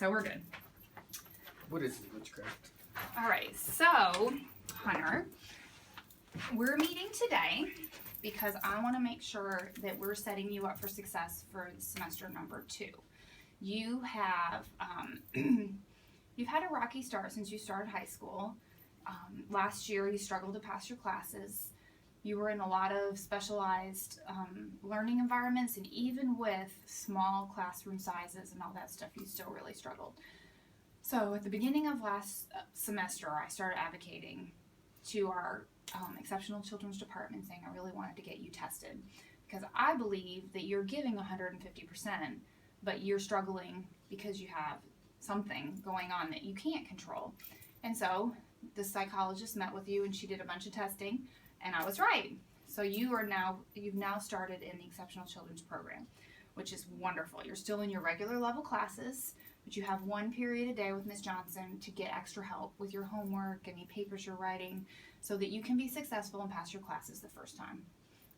so we're good. What is witchcraft? All right, so Hunter, we're meeting today because I want to make sure that we're setting you up for success for semester number 2. You have you've had a rocky start since you started high school. Last year you struggled to pass your classes. You were in a lot of specialized learning environments, and even with small classroom sizes and all that stuff, you still really struggled. So at the beginning of last semester, I started advocating to our exceptional children's department, saying I really wanted to get you tested because I believe that you're giving 150%, but you're struggling because you have something going on that you can't control. And so the psychologist met with you and she did a bunch of testing, and I was right. So you've now started in the exceptional children's program, which is wonderful. You're still in your regular level classes, but you have 1 period a day with Ms. Johnson to get extra help with your homework, any papers you're writing, so that you can be successful and pass your classes the first time.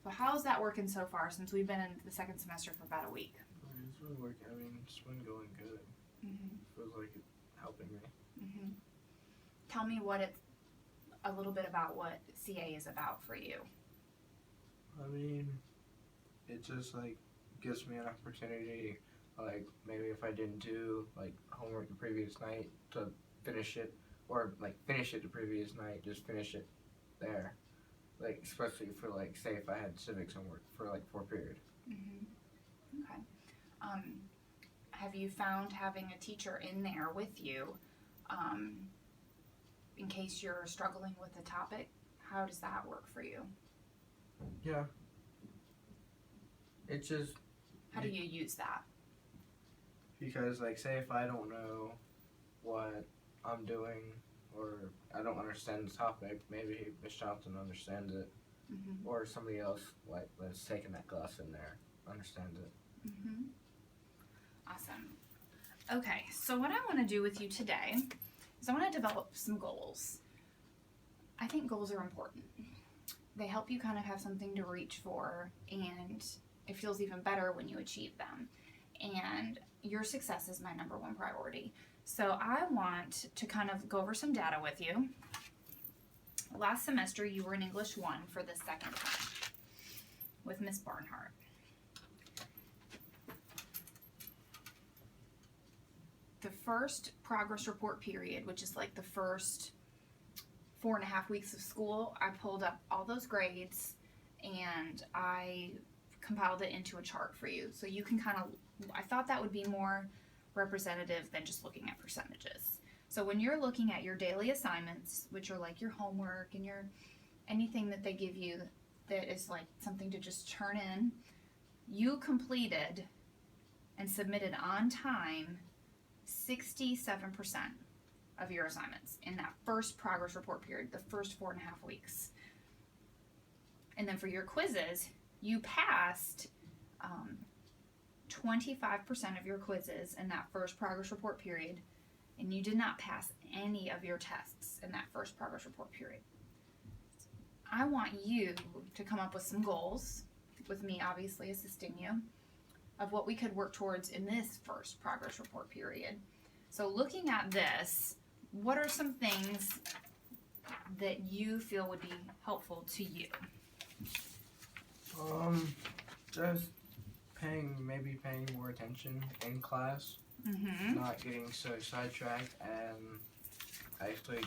So how's that working so far since we've been in the second semester for about a week? It's been working. I mean, it's been going good. Feels like it's helping me. Tell me a little bit about what CA is about for you. I mean, it just like gives me an opportunity, like maybe if I didn't do like homework the previous night, to finish it, or like finish it the previous night, just finish it there. Like especially for like, say if I had civics homework for like 4 period. Okay. Have you found having a teacher in there with you, in case you're struggling with a topic? How does that work for you? Yeah. It just. How do you use that? Because like say if I don't know what I'm doing or I don't understand the topic, maybe Miss Johnson understands it, or somebody else like that's taking that class in there understands it. Awesome. Okay, so what I want to do with you today is I want to develop some goals. I think goals are important. They help you kind of have something to reach for, and it feels even better when you achieve them. And your success is my number 1 priority. So I want to kind of go over some data with you. Last semester you were in English 1 for the second time with Miss Barnhart. The first progress report period, which is like the first 4.5 weeks of school, I pulled up all those grades and I compiled it into a chart for you. So you can I thought that would be more representative than just looking at percentages. So when you're looking at your daily assignments, which are like your homework and your anything that they give you that is like something to just turn in, you completed and submitted on time 67% of your assignments in that first progress report period, the first 4.5 weeks. And then for your quizzes, you passed 25% of your quizzes in that first progress report period, and you did not pass any of your tests in that first progress report period. I want you to come up with some goals, with me obviously assisting you, of what we could work towards in this first progress report period. So looking at this, what are some things that you feel would be helpful to you? Just maybe paying more attention in class, not getting so sidetracked, and actually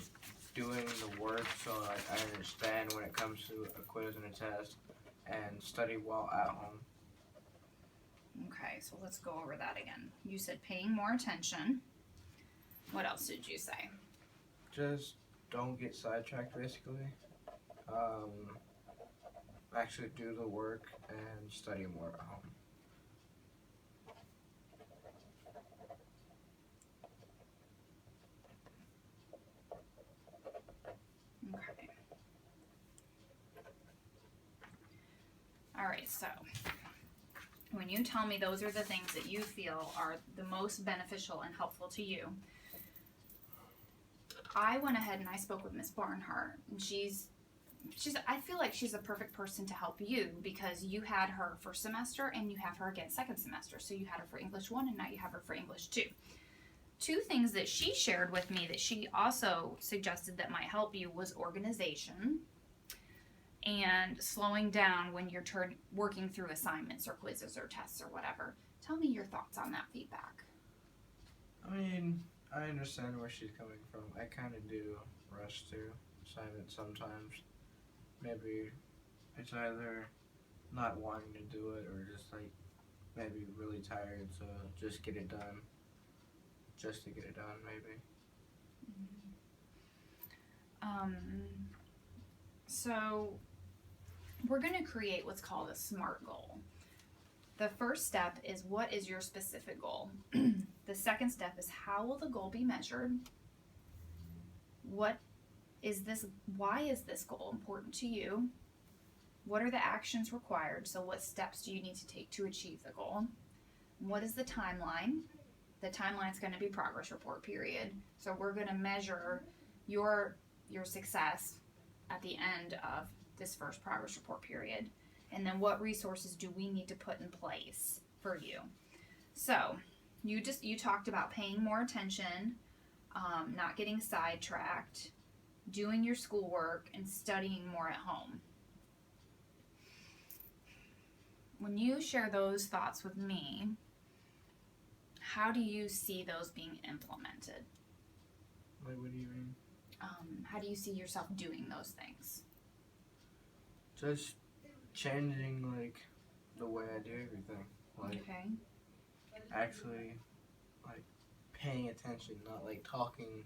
doing the work so I understand when it comes to a quiz and a test, and study while at home. Okay, so let's go over that again. You said paying more attention. What else did you say? Just don't get sidetracked, basically. Actually do the work and study more at home. Okay. All right, so when you tell me those are the things that you feel are the most beneficial and helpful to you, I went ahead and I spoke with Miss Barnhart, and I feel like she's a perfect person to help you because you had her first semester and you have her again second semester. So you had her for English 1 and now you have her for English 2. two things that she shared with me that she also suggested that might help you was organization and slowing down when you're working through assignments or quizzes or tests or whatever. Tell me your thoughts on that feedback. I mean, I understand where she's coming from. I kind of do rush through assignments sometimes. Maybe it's either not wanting to do it or just like maybe really tired, so just get it done. Just to get it done, maybe. So we're going to create what's called a SMART goal. The first step is, what is your specific goal? The second step is, how will the goal be measured? Why is this goal important to you? What are the actions required? So what steps do you need to take to achieve the goal? What is the timeline? The timeline is going to be progress report period. So we're going to measure your success at the end of this first progress report period. And then what resources do we need to put in place for you? So you talked about paying more attention, not getting sidetracked, doing your schoolwork, and studying more at home. When you share those thoughts with me, how do you see those being implemented? Like, what do you mean? How do you see yourself doing those things? Just changing, like, the way I do everything. Like, Okay. actually, like, paying attention, not, like, talking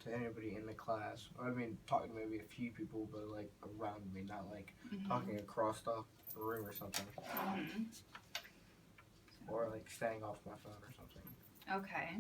to anybody in the class. Or, I mean, talking to maybe a few people, but, like, around me, not, like, talking across the room or something. Or, like, staying off my phone or something. Okay.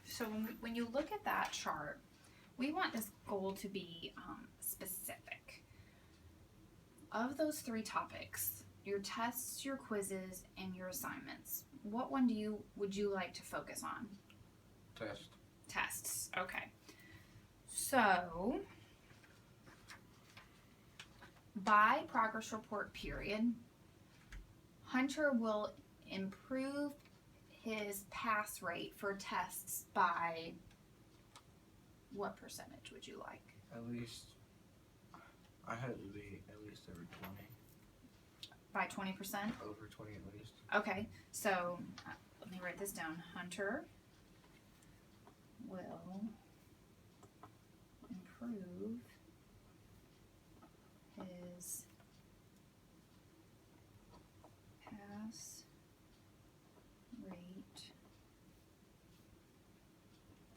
So when you look at that chart, we want this goal to be specific. Of those three topics, your tests, your quizzes, and your assignments, what one would you like to focus on? Tests. Okay. So by progress report period, Hunter will improve his pass rate for tests by what percentage would you like? At least, I hope it would be at least over 20. By 20%? Over 20 at least. Okay, so let me write this down. Hunter will improve his pass rate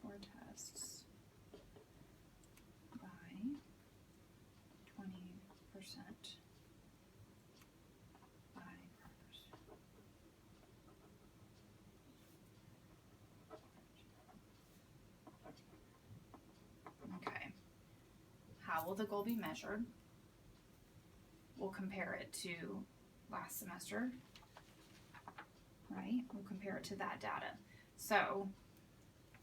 for tests by 20% by progress. Okay. How will the goal be measured? We'll compare it to last semester, right? We'll compare it to that data. So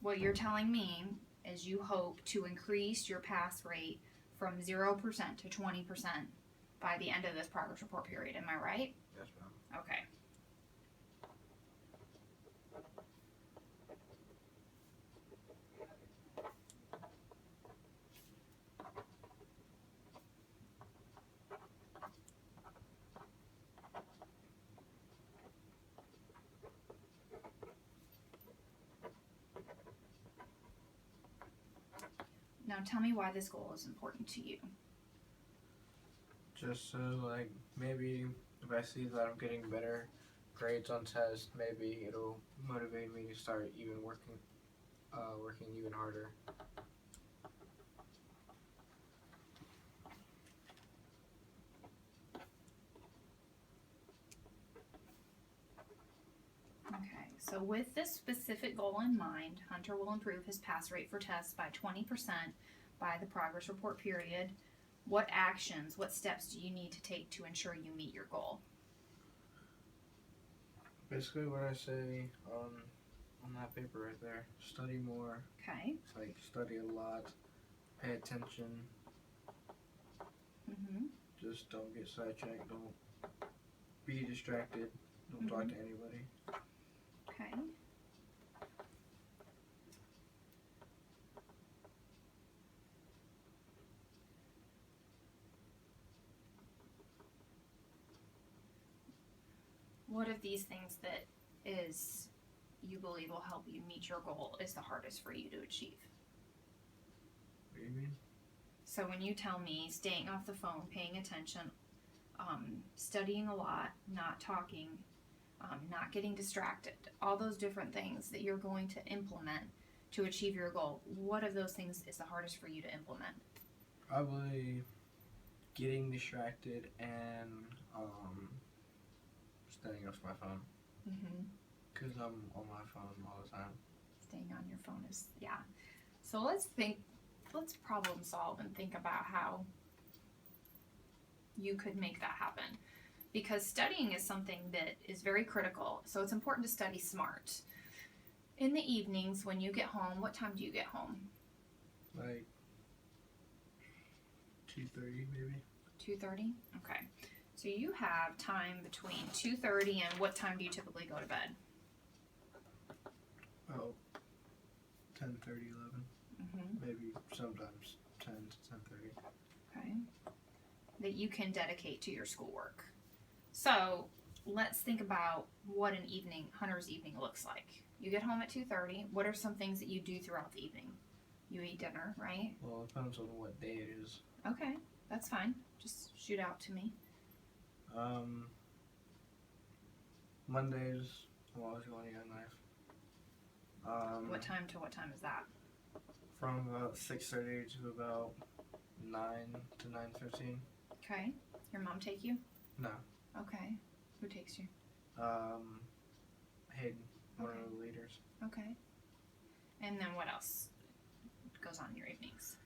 what you're telling me is you hope to increase your pass rate from 0% to 20% by the end of this progress report period. Am I right? Yes, ma'am. Okay. Now tell me why this goal is important to you. Just so, like, maybe if I see that I'm getting better grades on tests, maybe it'll motivate me to start even working even harder. Okay, so with this specific goal in mind, Hunter will improve his pass rate for tests by 20% by the progress report period. What actions, what steps do you need to take to ensure you meet your goal? Basically, what I say on that paper right there. Study more. Okay. It's like study a lot. Pay attention. Mhm. Just don't get sidetracked. Don't be distracted. Don't talk to anybody. Okay. What of these things that is you believe will help you meet your goal is the hardest for you to achieve? What do you mean? So when you tell me staying off the phone, paying attention, studying a lot, not talking, not getting distracted, all those different things that you're going to implement to achieve your goal, what of those things is the hardest for you to implement? Probably getting distracted and staying off my phone. Mm-hmm. Because I'm on my phone all the time. Staying on your phone is, yeah. So let's problem solve and think about how you could make that happen. Because studying is something that is very critical, so it's important to study smart. In the evenings, when you get home, what time do you get home? Like 2:30 maybe. 2:30? Okay. So you have time between 2:30 and what time do you typically go to bed? Oh, 10:30, 11. Mm-hmm. Maybe sometimes 10 to 10:30. Okay. That you can dedicate to your schoolwork. So let's think about what an evening, Hunter's evening looks like. You get home at 2:30. What are some things that you do throughout the evening? You eat dinner, right? Well, it depends on what day it is. Okay, that's fine. Just shoot out to me. Mondays, I'm always going to Young Life. What time to what time is that? From about 6:30 to about 9 to 9:15. Okay. Your mom take you? No. Okay. Who takes you? Hayden, one Okay. of the leaders. Okay. And then what else goes on in your evenings?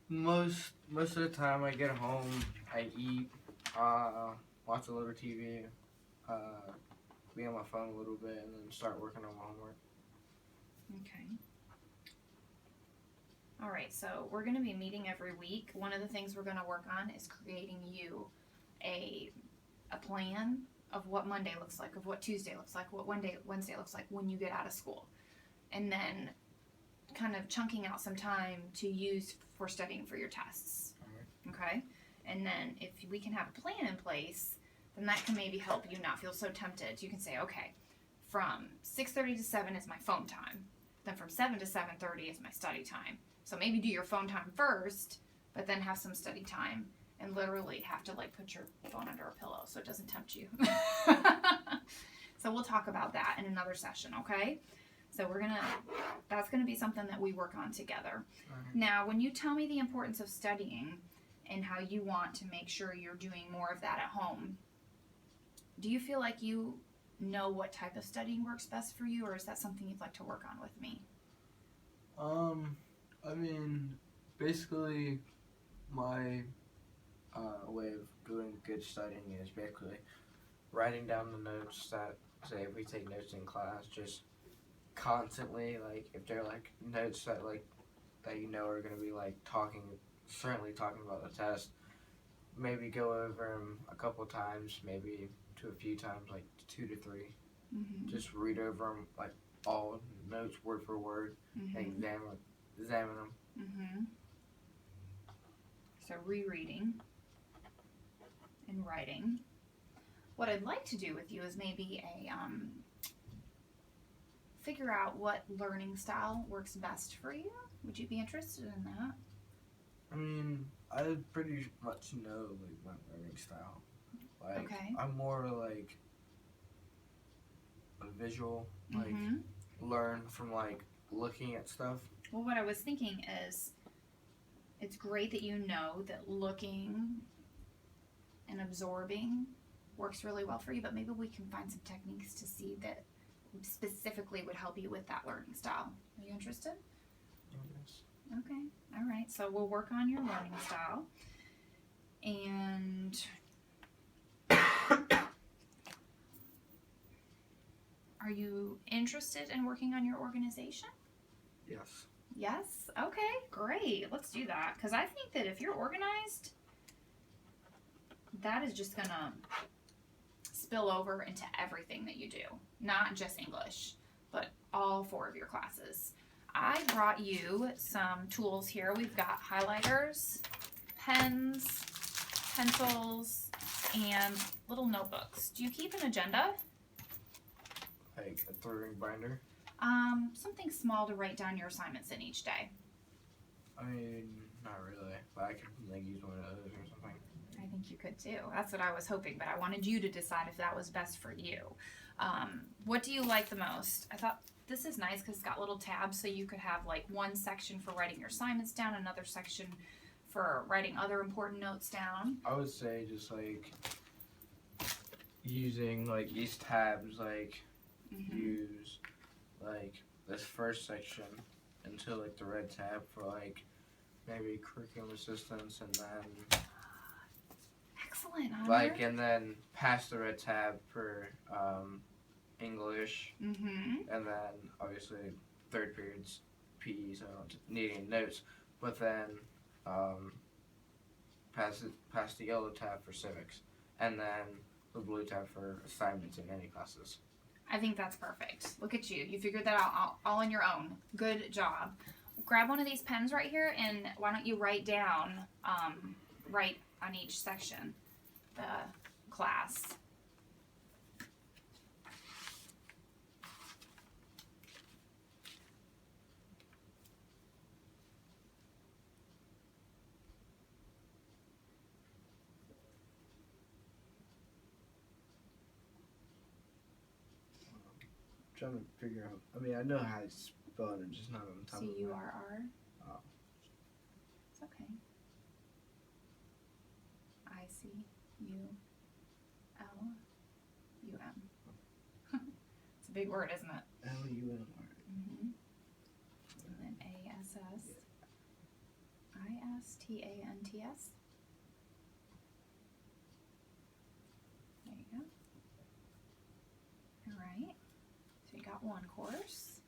Most of the time I get home, I eat, watch a little TV, be on my phone a little bit, and then start working on my homework. Okay. All right, so we're going to be meeting every week. One of the things we're going to work on is creating you a plan of what Monday looks like, of what Tuesday looks like, what Wednesday looks like when you get out of school. And then kind of chunking out some time to use for studying for your tests. Okay? And then if we can have a plan in place, then that can maybe help you not feel so tempted. You can say, okay, from 6:30 to 7 is my phone time. Then from 7 to 7:30 is my study time. So maybe do your phone time first, but then have some study time and literally have to like put your phone under a pillow so it doesn't tempt you. So we'll talk about that in another session, okay? So that's gonna be something that we work on together. Now, when you tell me the importance of studying and how you want to make sure you're doing more of that at home, do you feel like you know what type of studying works best for you, or is that something you'd like to work on with me? I mean, basically, my way of doing good studying is basically writing down the notes that, say, if we take notes in class, just constantly, like, if they're, like, notes that, like, that you know are going to be, like, certainly talking about the test, maybe go over them a couple times, maybe to a few times, like 2 to 3. Mm-hmm. Just read over them, like, all notes word for word, Mm-hmm. and examine them. Mm-hmm. So rereading and writing. What I'd like to do with you is maybe figure out what learning style works best for you. Would you be interested in that? I mean, I pretty much know, like, my learning style. Like, Okay. I'm more like a visual, like, Mm-hmm. learn from, like, looking at stuff. Well, what I was thinking is it's great that you know that looking and absorbing works really well for you, but maybe we can find some techniques to see that specifically would help you with that learning style. Are you interested? Yes. Okay. All right. So we'll work on your learning style. And interested in working on your organization? Yes. Yes? Okay, great. Let's do that. Because I think that if you're organized, that is just going to spill over into everything that you do. Not just English, but all 4 of your classes. I brought you some tools here. We've got highlighters, pens, pencils, and little notebooks. Do you keep an agenda? Like a 3-ring binder. Something small to write down your assignments in each day. I mean, not really, but I could like use one of those or something. I think you could too. That's what I was hoping, but I wanted you to decide if that was best for you. What do you like the most? I thought this is nice because it's got little tabs, so you could have like one section for writing your assignments down, another section for writing other important notes down. I would say just like using like these tabs, like use like this first section into like the red tab for like maybe curriculum assistance, and then Excellent, Hunter. like and then past the red tab for English, and then obviously 3rd period's PE, so needing notes, but then past the yellow tab for civics, and then the blue tab for assignments in any classes. I think that's perfect. Look at you. You figured that out all on your own. Good job. Grab one of these pens right here, and why don't you write down, write on each section, the class. Trying to figure out. I mean, I know how to spell it, just not on top of my C-U-R-R. Oh. It's okay. I-C-U-L-U-M. It's a big word, isn't it? L-U-M-R. And then A-S-S. I-S-T-A-N-T-S. There you go. All right. So you got one course.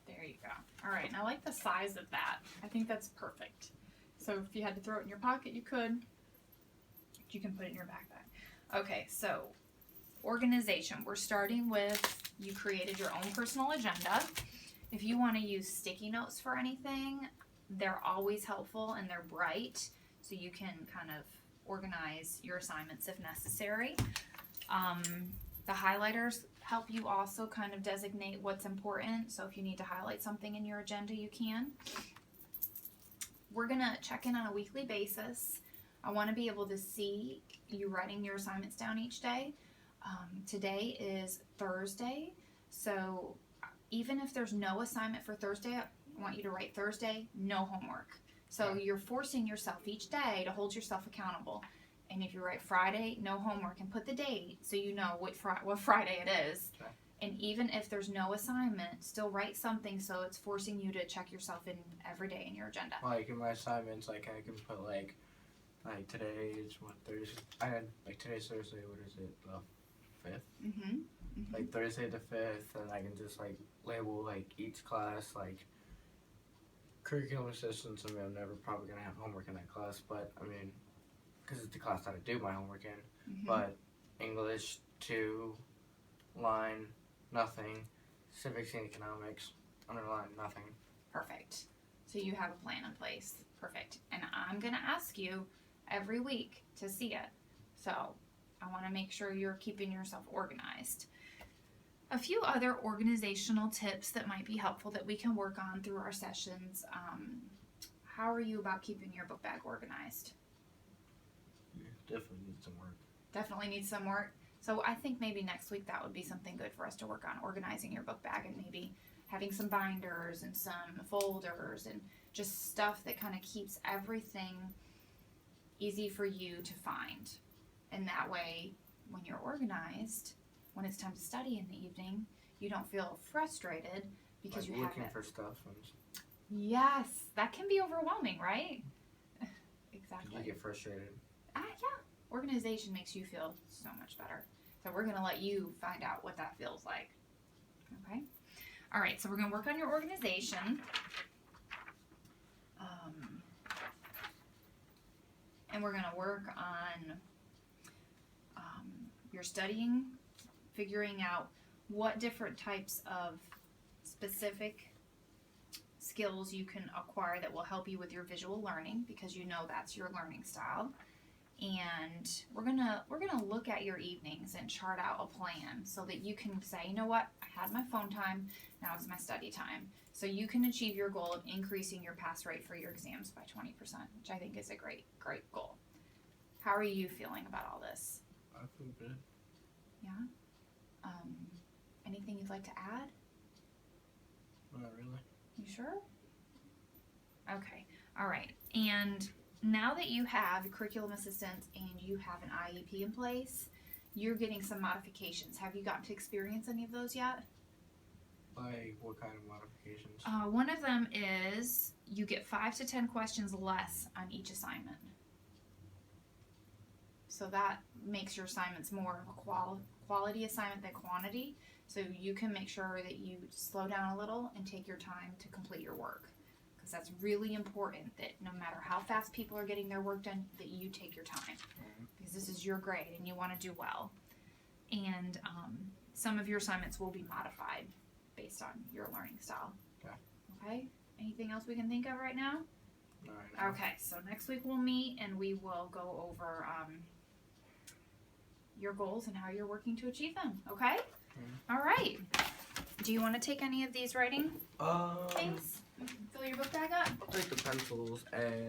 There you go. All right, and I like the size of that. I think that's perfect. So if you had to throw it in your pocket, you could. You can put it in your backpack. Okay, so organization. We're starting with you created your own personal agenda. If you want to use sticky notes for anything, they're always helpful and they're bright, so you can kind of organize your assignments if necessary. The highlighters help you also kind of designate what's important, so if you need to highlight something in your agenda, you can. We're going to check in on a weekly basis. I want to be able to see you writing your assignments down each day. Today is Thursday, so even if there's no assignment for Thursday, I want you to write Thursday, no homework. So you're forcing yourself each day to hold yourself accountable. And if you write Friday, no homework, and put the date so you know what Friday it is. Okay. And even if there's no assignment, still write something so it's forcing you to check yourself in every day in your agenda. Like in my assignments, like I can put like today is what, Thursday. I had like today's Thursday. What is it? The 5th. Like Thursday the 5th, and I can just like label like each class like curriculum assistance. I mean, I'm never probably gonna have homework in that class, but I mean, because it's the class that I do my homework in. But English 2, line nothing, civics and economics underline nothing. Perfect. So you have a plan in place. Perfect. And I'm going to ask you every week to see it. So I want to make sure you're keeping yourself organized. A few other organizational tips that might be helpful that we can work on through our sessions. How are you about keeping your book bag organized? Definitely need some work. Definitely needs some work. So I think maybe next week that would be something good for us to work on, organizing your book bag and maybe having some binders and some folders and just stuff that kind of keeps everything easy for you to find. And that way, when you're organized, when it's time to study in the evening, you don't feel frustrated because like you have looking it. for stuff and Yes, that can be overwhelming, right? Exactly. you get frustrated. Yeah. Organization makes you feel so much better. So we're going to let you find out what that feels like. Okay? All right, so we're going to work on your organization. And we're going to work on your studying, figuring out what different types of specific skills you can acquire that will help you with your visual learning, because you know that's your learning style. And we're gonna look at your evenings and chart out a plan so that you can say, you know what, I had my phone time, now it's my study time. So you can achieve your goal of increasing your pass rate for your exams by 20%, which I think is a great goal. How are you feeling about all this? I feel good. Yeah? Anything you'd like to add? Not really. You sure? Okay. All right. And now that you have curriculum assistants and you have an IEP in place, you're getting some modifications. Have you gotten to experience any of those yet? Like what kind of modifications? One of them is you get 5 to 10 questions less on each assignment. So that makes your assignments more of a quality assignment than quantity. So you can make sure that you slow down a little and take your time to complete your work. Because that's really important, that no matter how fast people are getting their work done, that you take your time. Because this is your grade and you want to do well. And some of your assignments will be modified based on your learning style. Okay. Okay? Anything else we can think of right now? All right. Okay, so next week we'll meet and we will go over your goals and how you're working to achieve them. Okay? Mm-hmm. All right. Do you want to take any of these writing things? Fill your book bag up? I'll take the pencils and